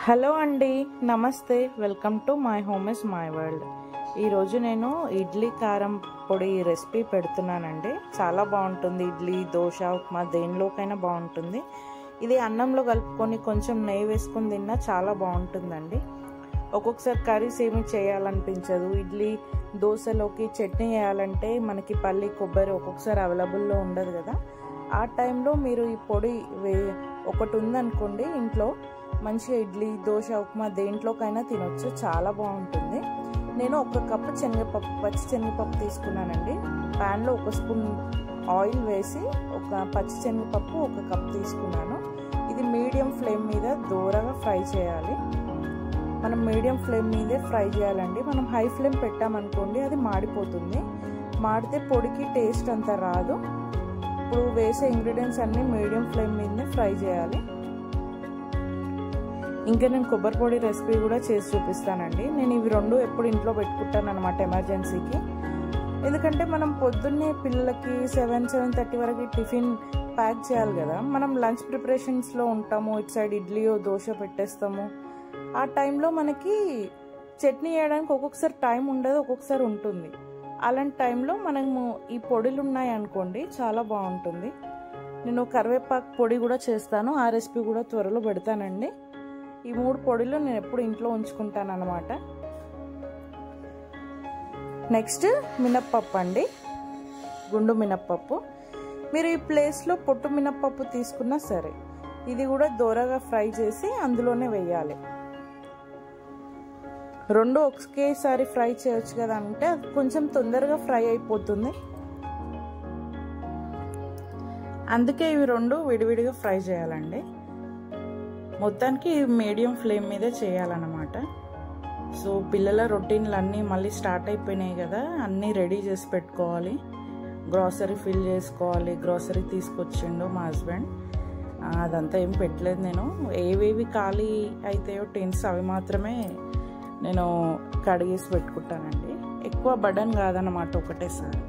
Hello అండి, నమస్తే. Welcome to my home is my world. ఈరోజు నేను ఇడ్లీ కారం పొడి రెసిపీ పెడుతున్నానండి. చాలా బాగుంటుంది. ఇడ్లీ, దోశ, ఉప్మా దేనిలోకైనా బాగుంటుంది. ఇది అన్నంలో కలుపుకొని కొంచెం నెయ్యి వేసుకొని తిన్నా చాలా బాగుంటుందండి. ఒక్కొక్కసారి కర్రీస్ ఏమి చేయాలనిపించదు. ఇడ్లీ, దోశలోకి చట్నీ వేయాలంటే మనకి పల్లి, కొబ్బరి ఒక్కొక్కసారి అవైలబుల్లో ఉండదు కదా. ఆ టైంలో మీరు ఈ పొడి ఒకటి ఉందనుకోండి ఇంట్లో, మంచిగా ఇడ్లీ, దోశ, ఉప్మా దేంట్లోకైనా తినొచ్చు. చాలా బాగుంటుంది. నేను 1 కప్పు శనగపప్పు, పచ్చి శనగపప్పు తీసుకున్నానండి. ప్యాన్లో 1 స్పూన్ ఆయిల్ వేసి పచ్చి శనగపప్పు 1 కప్ తీసుకున్నాను. ఇది మీడియం ఫ్లేమ్ మీద దూరగా ఫ్రై చేయాలి. మనం మీడియం ఫ్లేమ్ మీదే ఫ్రై చేయాలండి. మనం హై ఫ్లేమ్ పెట్టామనుకోండి అది మాడిపోతుంది. మాడితే పొడికి టేస్ట్ అంత రాదు. ఇప్పుడు వేసే ఇంగ్రీడియంట్స్ అన్నీ మీడియం ఫ్లేమ్ మీదనే ఫ్రై చేయాలి. ఇంకా నేను కొబ్బరి పొడి రెసిపీ కూడా చేసి చూపిస్తానండి. నేను ఇవి 2 ఎప్పుడు ఇంట్లో పెట్టుకుంటాను అనమాట ఎమర్జెన్సీకి. ఎందుకంటే మనం పొద్దున్నే పిల్లలకి 7-7:30 వరకు టిఫిన్ ప్యాక్ చేయాలి కదా. మనం లంచ్ ప్రిపరేషన్స్లో ఉంటాము. ఇటు సైడ్ ఇడ్లీయో దోశ పెట్టేస్తాము. ఆ టైంలో మనకి చట్నీ వేయడానికి ఒక్కొక్కసారి టైం ఉండదు, ఒక్కొక్కసారి ఉంటుంది. అలాంటి టైంలో మనము ఈ పొడులు ఉన్నాయి అనుకోండి చాలా బాగుంటుంది. నేను కరివేపాకు పొడి కూడా చేస్తాను. ఆ రెసిపీ కూడా త్వరలో పెడతానండి. ఈ 3 పొడిలు నేను ఎప్పుడు ఇంట్లో ఉంచుకుంటాను అనమాట. నెక్స్ట్ మినప్పప్పు అండి, గుండు మినప్పప్పు. మీరు ఈ ప్లేస్లో పొట్టు మినప్పప్పు తీసుకున్నా సరే, ఇది కూడా దోరగా ఫ్రై చేసి అందులోనే వేయాలి. 2 ఒకేసారి ఫ్రై చేయొచ్చు కదా అంటే అది కొంచెం తొందరగా ఫ్రై అయిపోతుంది. అందుకే ఇవి 2 విడివిడిగా ఫ్రై చేయాలండి. మొత్తానికి మీడియం ఫ్లేమ్ మీదే చేయాలన్నమాట. సో పిల్లల రొటీన్లు అన్నీ మళ్ళీ స్టార్ట్ అయిపోయినాయి కదా, అన్నీ రెడీ చేసి పెట్టుకోవాలి. గ్రాసరీ ఫిల్ చేసుకోవాలి. గ్రాసరీ తీసుకొచ్చిండు మా హస్బెండ్. అదంతా ఏం పెట్టలేదు నేను. ఏవేవి ఖాళీ అయితాయో టిన్స్ అవి మాత్రమే నేను కడిగేసి పెట్టుకుంటానండి. ఎక్కువ బర్డన్ కాదన్నమాట ఒకటేసారి.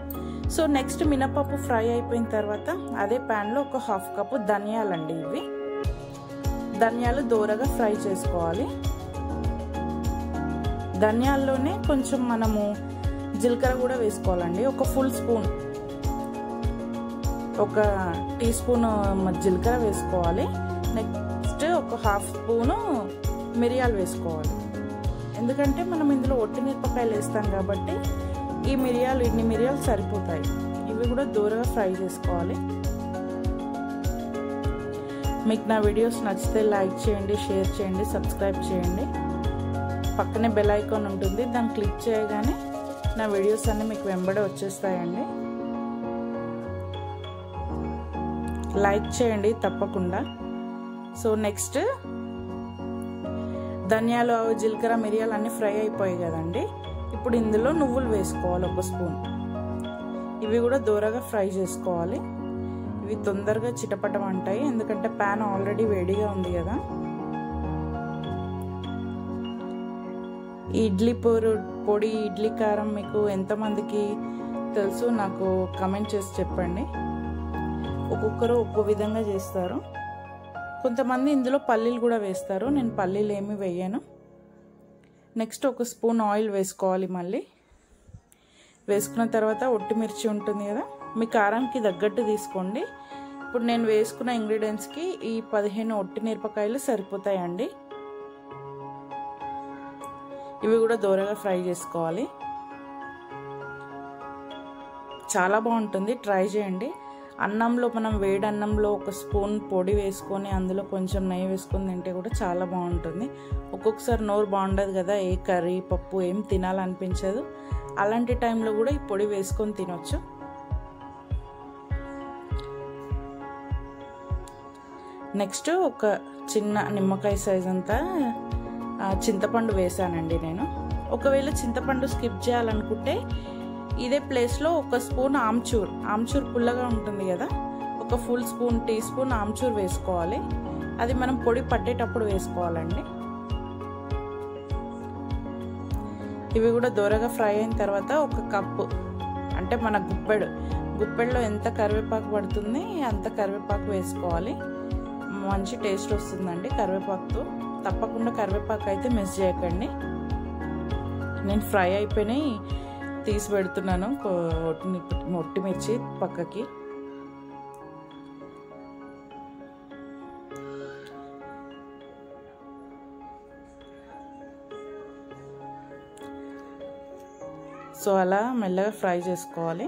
సో నెక్స్ట్ మినపప్పు ఫ్రై అయిపోయిన తర్వాత అదే ప్యాన్లో 1/2 కప్పు ధనియాలండి. ఇవి ధనియాలు దోరగా ఫ్రై చేసుకోవాలి. ధనియాల్లోనే కొంచెం మనము జీలకర్ర కూడా వేసుకోవాలండి. 1 ఫుల్ స్పూన్, 1 టీ స్పూన్ జీలకర్ర వేసుకోవాలి. నెక్స్ట్ 1/2 స్పూను మిరియాలు వేసుకోవాలి. ఎందుకంటే మనం ఇందులో ఒట్టి మిరపకాయలు వేస్తాం కాబట్టి ఇన్ని మిరియాలు సరిపోతాయి. ఇవి కూడా దూరగా ఫ్రై చేసుకోవాలి. మీకు నా వీడియోస్ నచ్చితే లైక్ చేయండి, షేర్ చేయండి, సబ్స్క్రైబ్ చేయండి. పక్కనే బెల్ ఐకాన్ ఉంటుంది, దాన్ని క్లిక్ చేయగానే నా వీడియోస్ అన్నీ మీకు వెంబడే వచ్చేస్తాయండి. లైక్ చేయండి తప్పకుండా. సో నెక్స్ట్ ధనియాలు, జీలకర్ర, మిరియాలు అన్నీ ఫ్రై అయిపోయాయి కదండి. ఇప్పుడు ఇందులో నువ్వులు వేసుకోవాలి 1 స్పూన్. ఇవి కూడా దూరగా ఫ్రై చేసుకోవాలి. ఇవి తొందరగా చిటపటం అంటాయి, ఎందుకంటే ప్యాన్ ఆల్రెడీ వేడిగా ఉంది కదా. ఈ ఇడ్లీ పొడి, ఇడ్లీ కారం మీకు ఎంతమందికి తెలుసు నాకు కమెంట్ చేసి చెప్పండి. ఒక్కొక్కరు ఒక్కో విధంగా చేస్తారు. కొంతమంది ఇందులో పల్లీలు కూడా వేస్తారు. నేను పల్లీలు ఏమి వేయను. నెక్స్ట్ 1 స్పూన్ ఆయిల్ వేసుకోవాలి. మళ్ళీ వేసుకున్న తర్వాత ఒట్టి మిర్చి ఉంటుంది కదా, మీ కారంకి తగ్గట్టు తీసుకోండి. ఇప్పుడు నేను వేసుకున్న ఇంగ్రీడియంట్స్కి ఈ 15 ఒట్టి మిరపకాయలు సరిపోతాయండి. ఇవి కూడా దోరగా ఫ్రై చేసుకోవాలి. చాలా బాగుంటుంది, ట్రై చేయండి. అన్నంలో మనం వేడి అన్నంలో 1 స్పూన్ పొడి వేసుకొని అందులో కొంచెం నెయ్యి వేసుకొని తింటే కూడా చాలా బాగుంటుంది. ఒక్కొక్కసారి నోరు బాగుండదు కదా, ఏ కర్రీ, పప్పు ఏం తినాలనిపించదు. అలాంటి టైంలో కూడా ఈ పొడి వేసుకొని తినొచ్చు. నెక్స్ట్ 1 చిన్న నిమ్మకాయ సైజ్ అంతా చింతపండు వేసానండి నేను. ఒకవేళ చింతపండు స్కిప్ చేయాలనుకుంటే ఇదే ప్లేస్లో 1 స్పూన్ ఆమ్చూర్ పుల్లగా ఉంటుంది కదా, 1 ఫుల్ స్పూన్, టీ స్పూన్ ఆమ్చూర్ వేసుకోవాలి. అది మనం పొడి పట్టేటప్పుడు వేసుకోవాలండి. ఇవి కూడా దూరగా ఫ్రై అయిన తర్వాత 1 కప్పు, అంటే మన గుప్పెడులో ఎంత కరివేపాకు పడుతుంది అంత కరివేపాకు వేసుకోవాలి. మంచి టేస్ట్ వస్తుందండి కరివేపాకుతో. తప్పకుండా కరివేపాకు అయితే మిస్ చేయకండి. నేను ఫ్రై అయిపోయినాయి తీసి పెడుతున్నాను ఒట్టిమిర్చి పక్కకి. సో అలా మెల్లగా ఫ్రై చేసుకోవాలి.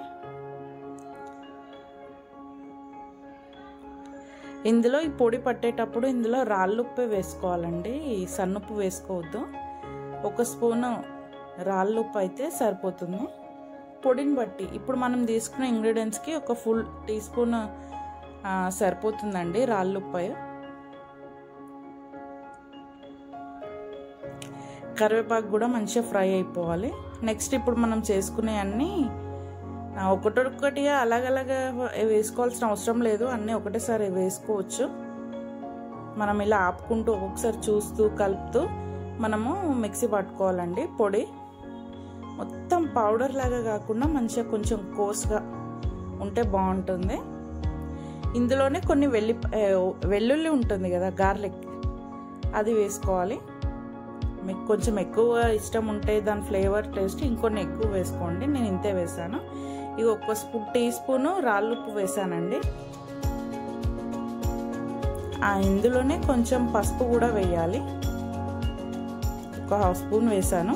ఇందులో ఈ పొడి పట్టేటప్పుడు ఇందులో రాళ్ళుప్పు వేసుకోవాలండి, సన్నుప్పు వేసుకోవద్దు. 1 స్పూను రాళ్ళుప్పు అయితే సరిపోతుంది పొడిని బట్టి. ఇప్పుడు మనం తీసుకున్న ఇంగ్రీడియంట్స్కి ఒక ఫుల్ టీ స్పూన్ సరిపోతుందండి రాళ్ళుప్పు. కరివేపాకు కూడా మంచిగా ఫ్రై అయిపోవాలి. నెక్స్ట్ ఇప్పుడు మనం చేసుకునే అన్నీ ఒకటొక్కటిగా అలాగలాగా వేసుకోవాల్సిన అవసరం లేదు, అన్నీ ఒకటేసారి వేసుకోవచ్చు. మనం ఇలా ఆపుకుంటూ ఒక్కొక్కసారి చూస్తూ కలుపుతూ మనము మిక్సీ పట్టుకోవాలండి. పొడి మొత్తం పౌడర్ లాగా కాకుండా మంచిగా కొంచెం కోర్స్గా ఉంటే బాగుంటుంది. ఇందులోనే కొన్ని వెల్లుల్లి ఉంటుంది కదా, గార్లిక్, అది వేసుకోవాలి. మీకు కొంచెం ఎక్కువ ఇష్టం ఉంటే దాని ఫ్లేవర్ టేస్ట్ ఇంకొన్ని ఎక్కువ వేసుకోండి. నేను ఇంతే వేసాను. ఇవి 1 టీ స్పూను రాళ్ళుప్పు వేసానండి. ఇందులోనే కొంచెం పసుపు కూడా వేయాలి, 1/2 స్పూన్ వేసాను.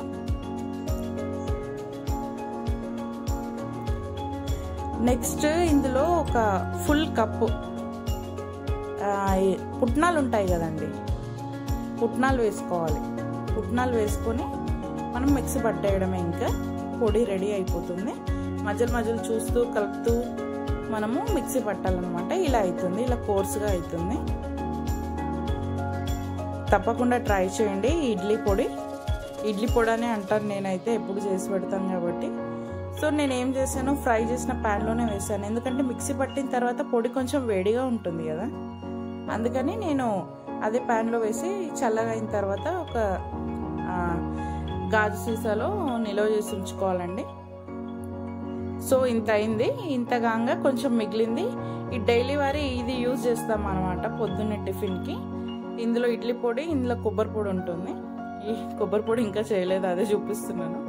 నెక్స్ట్ ఇందులో ఒక ఫుల్ కప్పు పుట్నాలు ఉంటాయి కదండి, పుట్నాలు వేసుకోవాలి. పుట్నాలు వేసుకొని మనం మిక్సీ పట్టేయడమే, ఇంకా పొడి రెడీ అయిపోతుంది. మధ్యలో చూస్తూ కలుపుతూ మనము మిక్సీ పట్టాలన్నమాట. ఇలా అవుతుంది, ఇలా కోర్సుగా అవుతుంది. తప్పకుండా ట్రై చేయండి. ఇడ్లీ పొడి అనే అంటాను నేనైతే, ఎప్పుడు చేసి పెడతాను కాబట్టి. సో నేను ఏం చేశాను, ఫ్రై చేసిన ప్యాన్లోనే వేసాను. ఎందుకంటే మిక్సీ పట్టిన తర్వాత పొడి కొంచెం వేడిగా ఉంటుంది కదా, అందుకని నేను అదే ప్యాన్లో వేసి చల్లగా అయిన తర్వాత ఒక గాజు సీసాలో నిల్వ చేసి ఉంచుకోవాలండి. సో ఇంత అయింది. ఇంతగాగా కొంచెం మిగిలింది. ఈ డైలీ వారి ఇది యూజ్ చేస్తాం అనమాట పొద్దున్నే టిఫిన్కి. ఇందులో ఇడ్లీ పొడి, ఇందులో కొబ్బరి పొడి ఉంటుంది. ఈ కొబ్బరి పొడి ఇంకా చేయలేదు, అదే చూపిస్తున్నాను.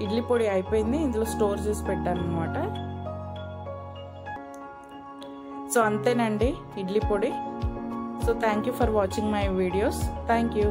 ఇడ్లీ పొడి అయిపోయింది, ఇందులో స్టోర్ చేసి పెట్టాను అనమాట. సో అంతేనండి ఇడ్లీ పొడి. So thank you for watching my videos. Thank you.